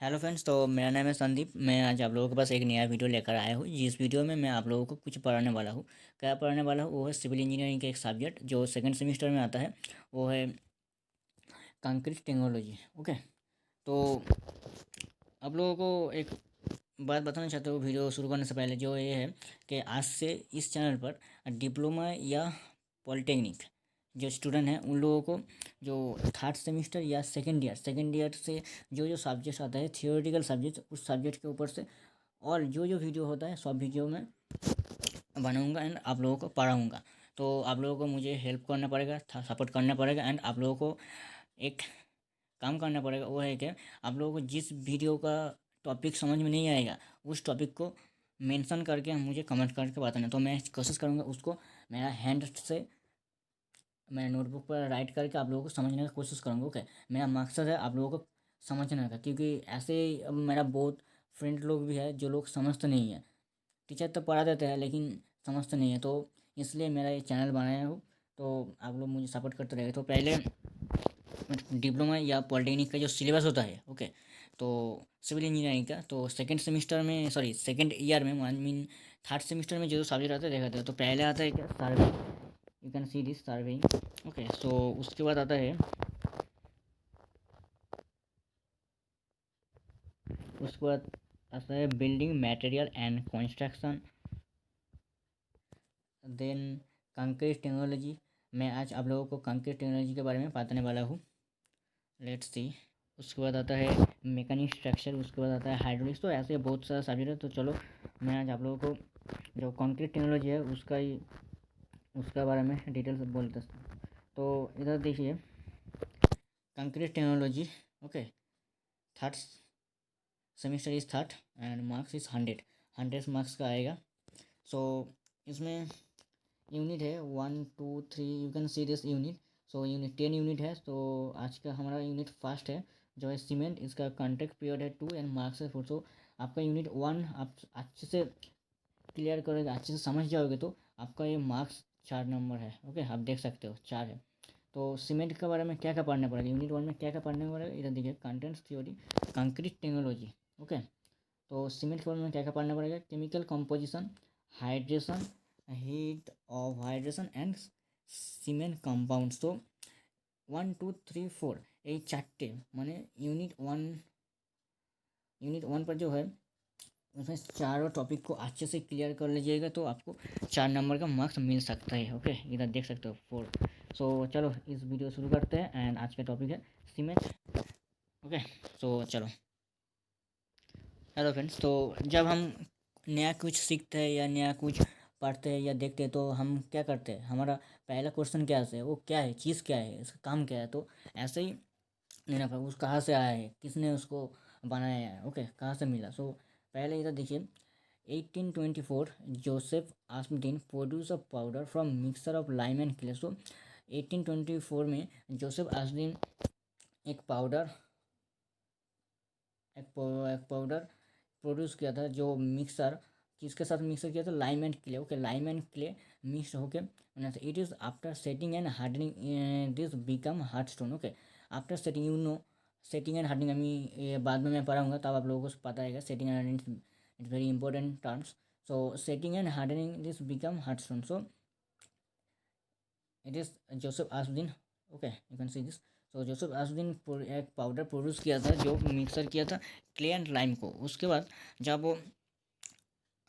Hello friends, तो मेरा नाम है संदीप। मैं आज आप लोगों के पास एक नया वीडियो लेकर आया हूँ। जिस वीडियो में मैं आप लोगों को कुछ पढ़ाने वाला हूँ। क्या पढ़ाने वाला हूँ वो है सिविल इंजीनियरिंग का एक सब्जेक्ट जो सेकंड सेमेस्टर में आता है। वो है कंक्रीट टेक्नोलॉजी। ओके, तो आप लोगों को एक बात बताना चाहता हूँ वीडियो शुरू करने से पहले, जो ये है कि आज से इस चैनल पर डिप्लोमा या पॉलिटेक्निक जो स्टूडेंट हैं उन लोगों को जो थर्ड सेमेस्टर या सेकेंड ईयर से जो जो सब्जेक्ट आता है थियोरेटिकल सब्जेक्ट, उस सब्जेक्ट के ऊपर से और जो जो वीडियो होता है सब वीडियो में बनाऊंगा एंड आप लोगों को पढ़ाऊंगा। तो आप लोगों को मुझे हेल्प करना पड़ेगा, सपोर्ट करना पड़ेगा एंड आप लोगों को एक काम करना पड़ेगा। वो है कि आप लोगों को जिस वीडियो का टॉपिक समझ में नहीं आएगा उस टॉपिक को मेंशन करके मुझे कमेंट करके बताना। तो मैं कोशिश करूँगा उसको मेरा हैंड से मैं नोटबुक पर राइट करके आप लोगों को समझने की कोशिश करूँगा। ओके, मेरा मकसद है आप लोगों को समझने का, क्योंकि ऐसे ही अब मेरा बहुत फ्रेंड लोग भी है जो लोग समझते नहीं है। टीचर तो पढ़ा देते हैं लेकिन समझते नहीं है, तो इसलिए मेरा ये चैनल बनाया हूँ। तो आप लोग मुझे सपोर्ट करते रहेंगे। तो पहले डिप्लोमा या पॉलिटेक्निक का जो सिलेबस होता है, ओके, तो सिविल इंजीनियरिंग का, तो सेकंड सेमेस्टर में, सॉरी सेकंड ईयर में, आई मीन थर्ड सेमेस्टर में जो सब्जेक्ट आता है देखा था, तो पहले आता है क्या, survey. You can see this surveying. Okay, so उसके बाद आता है, उसके बाद आता है building material and construction, then concrete technology. मैं आज आप लोगों को कंक्रीट टेक्नोलॉजी के बारे में बताने वाला हूँ। Let's see. उसके बाद आता है मैकेनिक स्ट्रक्चर, उसके बाद आता है हाइड्रोलिक्स। तो ऐसे बहुत सारा सब्जेक्ट है। तो चलो मैं आज आप लोगों को जो कंक्रीट टेक्नोलॉजी है उसका बारे में डिटेल्स बोलते हैं। तो इधर देखिए, concrete technology, okay, third semester is third and marks is 100 marks का आएगा। सो इसमें यूनिट है 1 2 3, you can see this unit. So unit 10 unit है। तो आज का हमारा यूनिट फर्स्ट है जो है सीमेंट। इसका कॉन्ट्रैक्ट पीरियड है 2 एंड मार्क्स है 4। सो आपका यूनिट 1 आप अच्छे से क्लियर करोगे, अच्छे से समझ जाओगे तो आपका ये मार्क्स 4 नंबर है। ओके, आप देख सकते हो 4 है। तो सीमेंट के बारे में क्या क्या पढ़ना पड़ेगा, यूनिट 1 में क्या क्या पढ़ने पड़ेगा, इधर देखिए, contents theory, concrete technology. Okay, तो सीमेंट के बारे में क्या क्या पढ़ना पड़ेगा, chemical composition, hydration, heat of hydration and cement compounds. तो 1 2 3 4 এই চারটে মানে यूनिट वन पर जो है उसमें चारों टॉपिक को अच्छे से क्लियर कर लीजिएगा तो आपको 4 नंबर का मार्क्स मिल सकता है। ओके, इधर देख सकते हो 4। सो चलो इस वीडियो शुरू करते हैं एंड आज का टॉपिक है सीमेंट। ओके, सो चलो। हेलो फ्रेंड्स, तो जब हम नया कुछ सीखते हैं या नया कुछ पढ़ते हैं या देखते हैं तो हम क्या करते हैं, हमारा पहला क्वेश्चन क्या है, वो क्या है, चीज़ क्या है, इसका काम क्या है। तो ऐसे ही लेना पड़ेगा, उस कहाँ से आया है, किसने उसको बनाया है, ओके, कहाँ से मिला। सो पहले इधर देखिए, 1824 Joseph Aspdin produce a powder from mixer of lime and clay. So 1824 में जोसेफ आस्मडीन एक पाउडर एक पाउडर प्रोड्यूस किया था, जो मिक्सर किसके साथ मिक्सर किया था, lime and clay. Okay, lime and clay mix होके बना था। It is after setting and hardening this become hard stone. Okay, after setting, you know setting and hardening, ये बाद में मैं पढ़ाऊँगा तब आप लोगों को पता है। Setting and hardening it's very important terms. So setting and hardening this become hard stone. So it is Joseph Aspdin. Okay, you can see this. So Joseph Aspdin एक पाउडर प्रोड्यूस किया था जो मिक्सर किया था clay and lime को। उसके बाद जब वो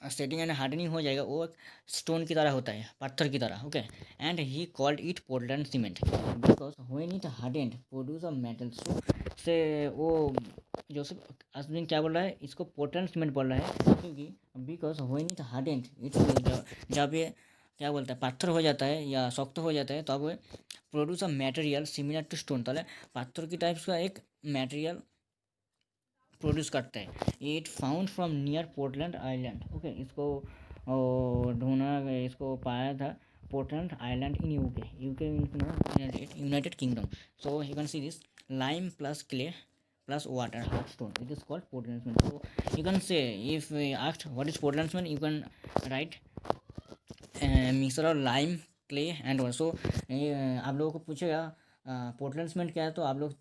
सेटिंग एंड हार्डनिंग हो जाएगा, वो एक स्टोन की तरह होता है, पत्थर की तरह। Okay, and he called it Portland cement because when it hardened produce a metal. So say वो जोसेफ आसुद्दीन क्या बोल रहा है, इसको पोर्टलैंड सीमेंट बोल रहा है, क्योंकि because when it hardened it's, जब ये क्या बोलता है, पत्थर हो जाता है या शक्त हो जाता है, तब वो produce a material similar to stone, ताहले पत्थर की टाइप्स का एक मटेरियल प्रोड्यूस करता है। It found from near Portland island. Okay, इसको ढूंढा, इसको पाया था Portland island in UK United kingdom. So you can see this, lime plus clay plus water hard stone, it is called Portland cement. So you can say, if asked what is Portland cement, you can write mixture of lime, clay and also आप लोगों को पूछेगा Portland cement क्या है, तो आप लोग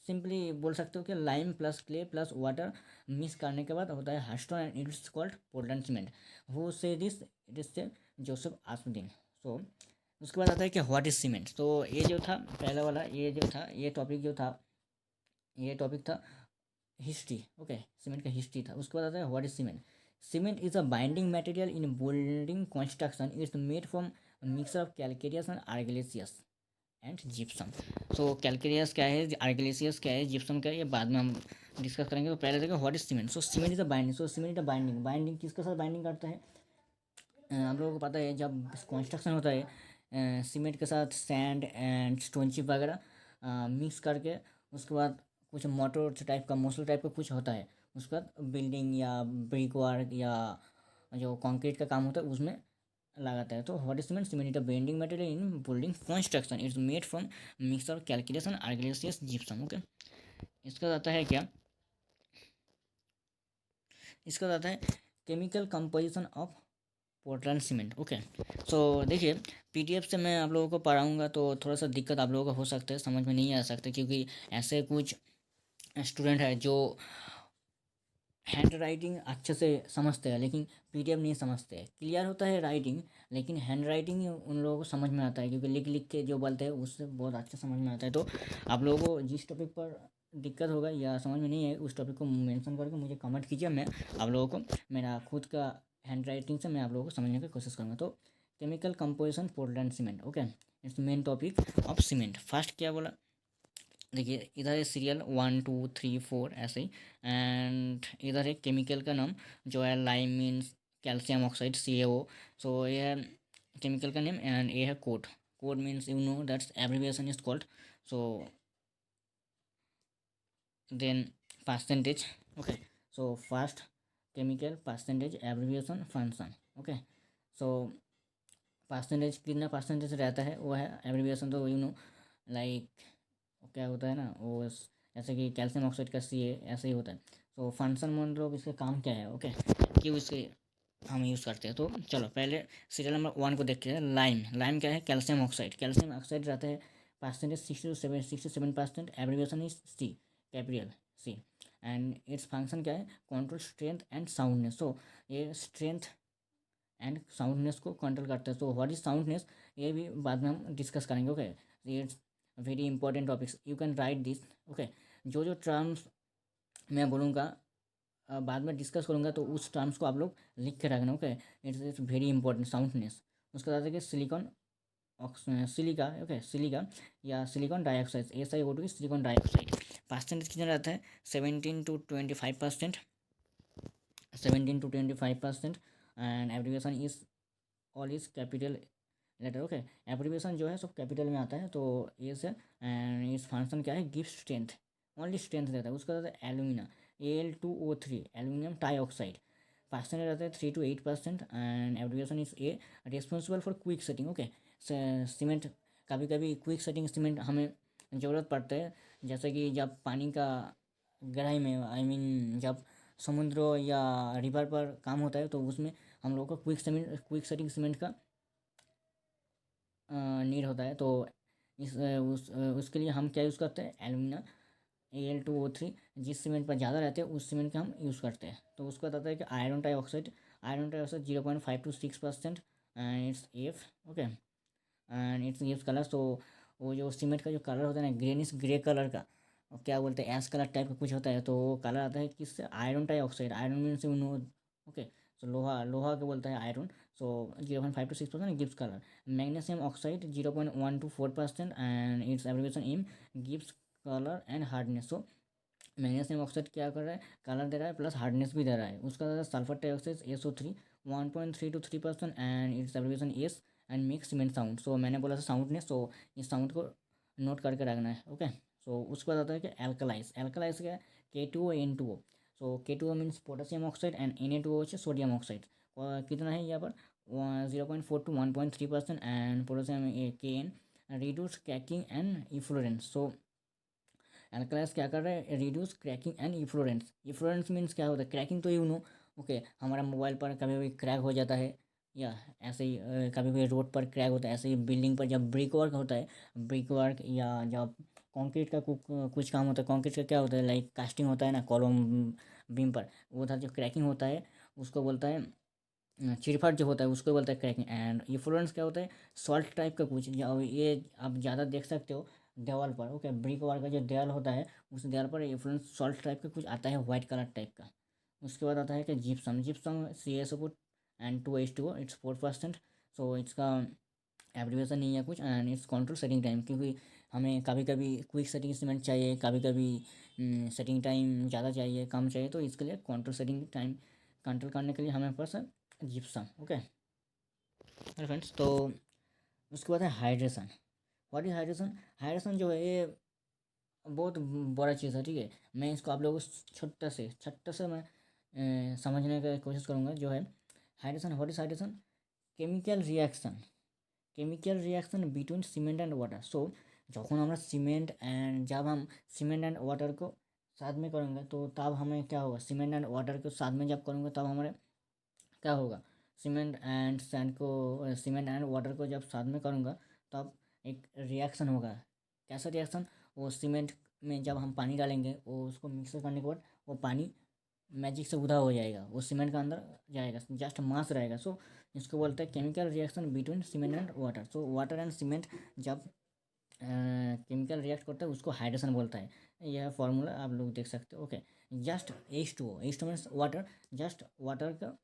simply बोल सकते हो कि lime plus clay plus water mix करने के बाद होता है hard stone and it is called Portland cement. Who say this? It is say Joseph Aspdin. So उसके बाद आता है कि व्हाट इज सीमेंट। तो ये जो था पहला वाला, ये जो था ये टॉपिक जो था, ये टॉपिक था हिस्ट्री। ओके, सीमेंट का हिस्ट्री था। उसके बाद आता है what is cement. Cement is a binding material in building construction. It's made from mixer of calcareous and argillaceous and gypsum. So calcareous क्या है, आर्गिलेसियस क्या है, जिप्सम क्या है, ये बाद में हम डिस्कस करेंगे। तो पहले देखो what is cement. So cement is a binding. So cement is a binding. Binding किसके साथ बाइंडिंग करता है? आप लोगों को पता है जब कंस्ट्रक्शन होता है सीमेंट के साथ सैंड एंड स्टोन चिप वगैरह मिक्स करके उसके बाद कुछ मोटर टाइप का, मोसल टाइप का कुछ होता है, उसके बाद बिल्डिंग या ब्रिक वर्क या जो कंक्रीट का काम होता है उसमें लगाता है। तो what is cement? Cement is a bending material in building construction. It's made from mixer calculation argillaceous gypsum. Okay, इसका आता है क्या, इसका आता है chemical composition of Portland cement. Okay, so देखिए पीडीएफ से मैं आप लोगों को पढ़ाऊँगा तो थोड़ा सा दिक्कत आप लोगों को हो सकता है, समझ में नहीं आ सकता, क्योंकि ऐसे कुछ स्टूडेंट है जो हैंड राइटिंग अच्छे से समझते हैं लेकिन पीडीएफ नहीं समझते हैं। क्लियर होता है राइटिंग लेकिन हैंड राइटिंग उन लोगों को समझ में आता है, क्योंकि लिख लिख के जो बोलते हैं उससे बहुत अच्छा समझ में आता है। तो आप लोगों को जिस टॉपिक पर दिक्कत होगा या समझ में नहीं है उस टॉपिक को मेंशन करके मुझे कमेंट कीजिए। मैं आप लोगों को मेरा खुद का हैंड राइटिंग से मैं आप लोगों को समझने की कोशिश करूँगा। तो chemical composition Portland cement. Okay, it's main topic of cement. First क्या बोला, देखिए इधर है सीरियल 1 2 3 4 ऐसे ही, एंड इधर है केमिकल का नाम जो है lime means calcium oxide CaO। So ये है केमिकल का नेम, एंड ये है code. Code means you know that's abbreviation is called. So then percentage. Okay, so first chemical percentage abbreviation function. Okay, so percentage कितना percentage रहता है वो है एब्रिविएशन, तो यू नो लाइक क्या होता है ना वो जैसे कि कैल्शियम ऑक्साइड का CA ऐसे ही होता है। तो फंक्शन मतलब इसका काम क्या है। ओके, क्यों इसके हम यूज़ करते हैं। तो चलो पहले सीरियल नंबर 1 को देखते हैं। लाइम। लाइम क्या है? Calcium oxide. कैल्शियम ऑक्साइड रहता है percentage 67%। Abbreviation is C, capital C। And it's function क्या है? Control strength and soundness. So ये स्ट्रेंथ एंड साउंडनेस को कंट्रोल करते हैं। तो व्हाट इज साउंडनेस ये भी बाद में हम डिस्कस करेंगे। Okay, it's very important topics, you can write this. Okay, जो जो टर्म्स मैं बोलूँगा बाद में डिस्कस करूँगा तो उस टर्म्स को आप लोग लिख के रखना। Okay, it's very important soundness. उसके बाद देखिए सिलिकॉन सिलिका। ओके, सिलिका या silicon dioxide, SiO2 silicon dioxide. Percentage कितना रहता है? 17 to 25%। 17 to 25%। And abbreviation is all is capital letter. Okay, abbreviation जो है सब कैपिटल में आता है। तो ये से एंड इस फंक्शन क्या है? गिव स्ट्रेंथ, ओनली स्ट्रेंथ रहता है। उसका रहता है alumina, Al2O3 aluminium dioxide. Percentage रहता है 3 to 8%। And abbreviation is A, responsible for quick setting. Okay, cement कभी कभी क्विक सेटिंग सीमेंट हमें ज़रूरत पड़ता है, जैसे कि जब पानी का गहराई में आई मीन जब समुद्र या रिवर पर काम होता है तो उसमें हम लोग को क्विक सेटिंग सीमेंट का नीड होता है। तो उसके लिए हम क्या यूज़ करते हैं? Alumina Al2O3। जिस सीमेंट पर ज़्यादा रहते हैं उस सीमेंट का हम यूज़ करते हैं। तो उसको बताता है कि iron dioxide. Iron dioxide 0.5 to 6%। And it's F। Okay, and it's gives colour. So वो जो सीमेंट का जो कलर होता है ना ग्रेनिश ग्रे कलर का, और क्या बोलते हैं ऐश कलर टाइप का कुछ होता है, तो वो कलर आता है किससे? Iron dioxide. Iron means you know. Okay, so लोहा, लोहा के बोलता है iron. So 0.5 to 6% gives colour. Magnesium oxide 0.1 to 4%। And it's abbreviation M, gives colour and hardness. So magnesium oxide क्या कर रहा है? कलर दे रहा है प्लस हार्डनेस भी दे रहा है। उसका sulphur dioxide SO3 1.3 to 3%। And it's abbreviation S and make cement sound. So मैंने बोला था साउंडनेस, तो इस साउंड को नोट करके रखना है। ओके, सो उसके बाद आता है कि एल्कलाइज। एल्कलाइज क्या है? K2O N2O। So K2O means potassium oxide and Na2O sodium oxide. कितना है यहाँ पर? 0.4 to 1.3%। And potassium Kn reduce cracking and efflorescence. So alkalies क्या कर रहा है? Reduce cracking and efflorescence. Efflorescence means क्या होता है? क्रैकिंग तो यू नो। ओके, हमारा मोबाइल पर कभी कभी क्रैक हो जाता है, या ऐसे ही कभी कभी रोड पर क्रैक होता है, ऐसे ही बिल्डिंग पर जब ब्रिक वर्क होता है, ब्रिक वर्क या जब कंक्रीट का कुछ काम होता है। कंक्रीट का क्या होता है, लाइक कास्टिंग होता है ना कॉलम बीम पर, वो था जो क्रैकिंग होता है उसको बोलता है चिरफाट जो होता है उसको बोलता है क्रैकिंग। एंड इफ्लोरेंस क्या होता है, सॉल्ट टाइप का कुछ, ये आप ज़्यादा देख सकते हो दीवार पर। ओके, ब्रिक वाल का जो दीवार होता है उस दीवार पर इफ्लोरेंस सॉल्ट टाइप का कुछ आता है, वाइट कलर टाइप का। उसके बाद आता है कि gypsum, gypsum CaSO4 and 2H2O, it's 4%। सो इसका एब्रीवेशन नहीं है कुछ। And it's control setting time, क्योंकि हमें कभी कभी क्विक सेटिंग सीमेंट चाहिए, कभी कभी सेटिंग टाइम ज़्यादा चाहिए, कम चाहिए, तो इसके लिए कंट्रोल सेटिंग टाइम कंट्रोल करने के लिए हमें पास जिप्सम। ओके फ्रेंड्स, तो उसके बाद है hydration. What is hydration? Hydration जो है ये बहुत बड़ा चीज़ है, ठीक है। मैं इसको आप लोगों को छोटा से मैं समझने की कोशिश करूँगा। जो है hydration, what is hydration? Chemical reaction, chemical reaction between cement and water. So যখন আমরা सीमेंट एंड जब हम सीमेंट एंड वाटर को साथ में करेंगे तो तब हमें क्या होगा, सीमेंट एंड वाटर को साथ में जब करेंगे तब हमारे क्या होगा, सीमेंट एंड सैंड को, सीमेंट एंड वाटर को जब साथ में करूँगा तब एक रिएक्शन होगा। कैसा रिएक्शन? वो सीमेंट में जब हम पानी डालेंगे वो उसको मिक्स करने के बाद वो पानी मैजिक से उधा हो जाएगा, वो सीमेंट का अंदर जाएगा, जस्ट मास रहेगा। सो इसको बोलते हैं chemical reaction between cement and water. So water and cement जब केमिकल रिएक्ट करता है उसको हाइड्रेशन बोलता है। यह फार्मूला आप लोग देख सकते हो। Okay, just H2O, H2O means water, just water का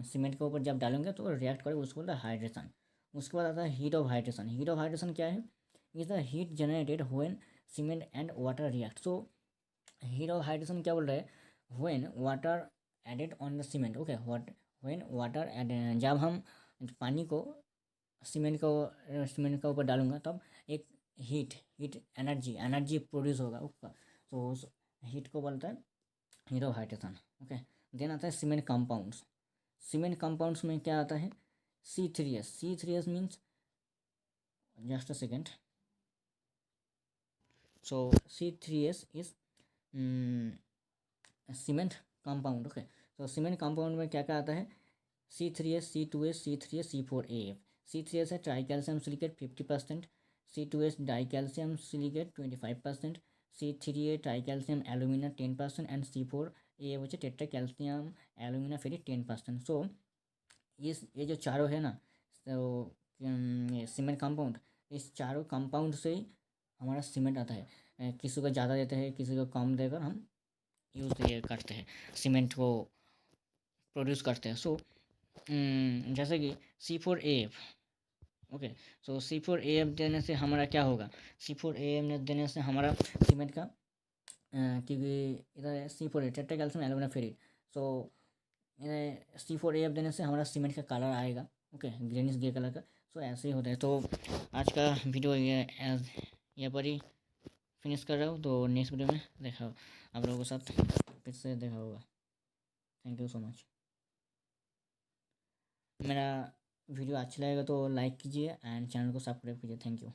सीमेंट के ऊपर जब डालेंगे तो रिएक्ट करेगा, उसको बोलता है हाइड्रेशन। उसके बाद आता है heat of hydration. Heat of hydration क्या है? Is the heat generated when cement and water react. So heat of hydration क्या बोल रहा है? When water added on the cement. Okay, when water add, जब हम पानी को सीमेंट का ऊपर डालूंगा तब एक हीट एनर्जी प्रोड्यूस होगा उसका। तो उस हीट को बोलता है heat of hydration. Okay, then आता है सीमेंट कंपाउंड्स। सीमेंट कंपाउंड्स में क्या आता है? C3S means, just a second. So C3S is cement compound. Okay, तो सीमेंट कंपाउंड में क्या क्या आता है? C3S, C2S, C3S, C4AF। C3S है try calcium silicate 50%, C2S die calcium silicate 25%, C3A try calcium alumina 10% and C4A হচ্ছে tetra calcium alumina ফেরি 10%। सो ये जो चारों है ना, तो सीमेंट कंपाउंड, इस चारों कंपाउंड से ही हमारा सीमेंट आता है। किसी को ज़्यादा देते हैं, किसी को कम देकर हम यूज़ ये करते हैं, सीमेंट को प्रोड्यूस करते हैं। सो जैसे कि C4AF। ओके, सो C4AF देने से हमारा क्या होगा? C4AF देने से हमारा सीमेंट का क्योंकि इधर C4A tetra calcium alumina ferrite. So C4AF देने से हमारा सीमेंट का कलर आएगा। ओके, ग्रीनिश ग्रे कलर का। सो ऐसे ही होता है। तो आज का वीडियो ये पर ही फिनिश कर रहा हूँ। तो नेक्स्ट वीडियो में देखा आप लोगों के साथ फिर से देखा होगा। Thank you so much. मेरा वीडियो अच्छा लगेगा तो लाइक कीजिए एंड चैनल को सब्सक्राइब कीजिए। Thank you.